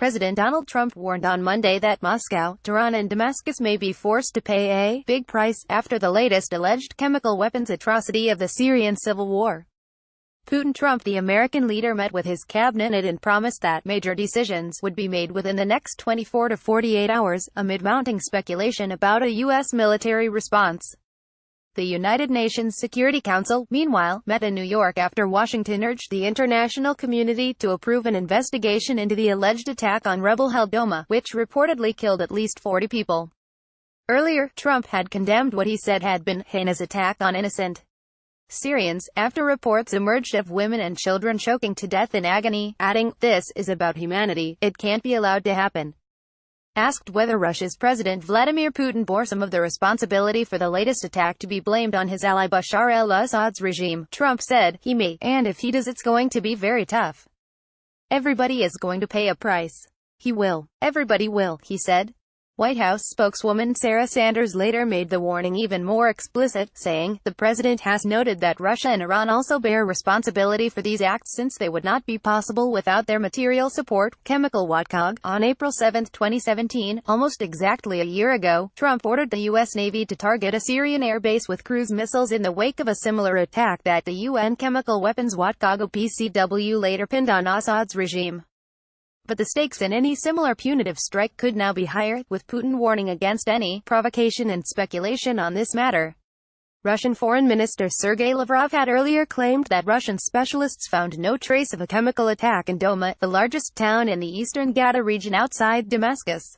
President Donald Trump warned on Monday that Moscow, Tehran and Damascus may be forced to pay a big price after the latest alleged chemical weapons atrocity of the Syrian civil war. Putin-Trump The American leader met with his cabinet and promised that major decisions would be made within the next 24 to 48 hours, amid mounting speculation about a U.S. military response. The United Nations Security Council, meanwhile, met in New York after Washington urged the international community to approve an investigation into the alleged attack on rebel-held Douma, which reportedly killed at least 40 people. Earlier, Trump had condemned what he said had been heinous attack on innocent Syrians, after reports emerged of women and children choking to death in agony, adding, "This is about humanity, it can't be allowed to happen." Asked whether Russia's President Vladimir Putin bore some of the responsibility for the latest attack to be blamed on his ally Bashar al-Assad's regime, Trump said, "He may, and if he does it's going to be very tough. Everybody is going to pay a price. He will. Everybody will," he said. White House spokeswoman Sarah Sanders later made the warning even more explicit, saying, "The president has noted that Russia and Iran also bear responsibility for these acts since they would not be possible without their material support." Chemical watchdog. On April 7, 2017, almost exactly a year ago, Trump ordered the U.S. Navy to target a Syrian airbase with cruise missiles in the wake of a similar attack that the UN chemical weapons watchdog OPCW later pinned on Assad's regime. But the stakes in any similar punitive strike could now be higher, with Putin warning against any provocation and speculation on this matter. Russian Foreign Minister Sergei Lavrov had earlier claimed that Russian specialists found no trace of a chemical attack in Douma, the largest town in the eastern Ghouta region outside Damascus.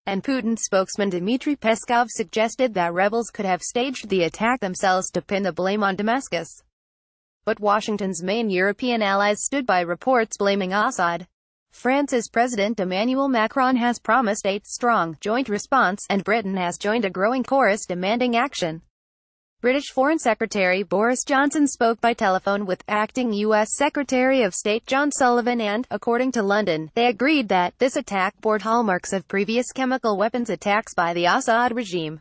And Putin spokesman Dmitry Peskov suggested that rebels could have staged the attack themselves to pin the blame on Damascus. But Washington's main European allies stood by reports blaming Assad. France's President Emmanuel Macron has promised a strong joint response, and Britain has joined a growing chorus demanding action. British Foreign Secretary Boris Johnson spoke by telephone with acting U.S. Secretary of State John Sullivan and, according to London, they agreed that this attack bore hallmarks of previous chemical weapons attacks by the Assad regime.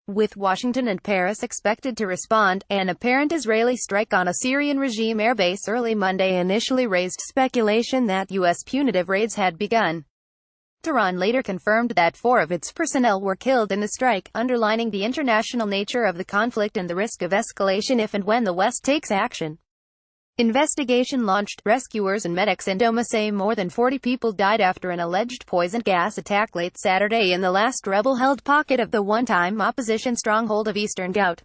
With Washington and Paris expected to respond, an apparent Israeli strike on a Syrian regime airbase early Monday initially raised speculation that U.S. punitive raids had begun. Tehran later confirmed that 4 of its personnel were killed in the strike, underlining the international nature of the conflict and the risk of escalation if and when the West takes action. Investigation launched. Rescuers and medics in Douma say more than 40 people died after an alleged poison gas attack late Saturday in the last rebel-held pocket of the one-time opposition stronghold of eastern Ghouta.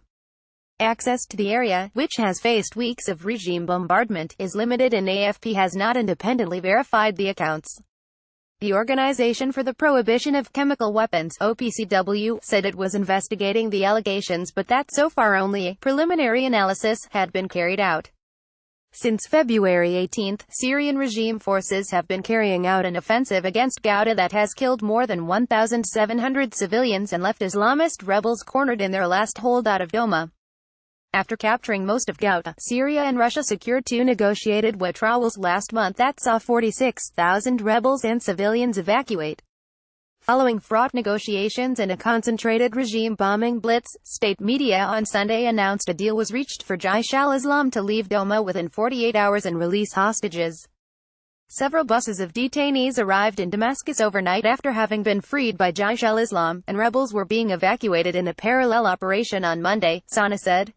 Access to the area, which has faced weeks of regime bombardment, is limited and AFP has not independently verified the accounts. The Organization for the Prohibition of Chemical Weapons, OPCW, said it was investigating the allegations but that so far only a preliminary analysis had been carried out. Since February 18, Syrian regime forces have been carrying out an offensive against Ghouta that has killed more than 1,700 civilians and left Islamist rebels cornered in their last holdout of Douma. After capturing most of Ghouta, Syria and Russia secured 2 negotiated withdrawals last month that saw 46,000 rebels and civilians evacuate. Following fraught negotiations and a concentrated regime bombing blitz, state media on Sunday announced a deal was reached for Jaish al-Islam to leave Douma within 48 hours and release hostages. Several buses of detainees arrived in Damascus overnight after having been freed by Jaish al-Islam, and rebels were being evacuated in a parallel operation on Monday, Sana said.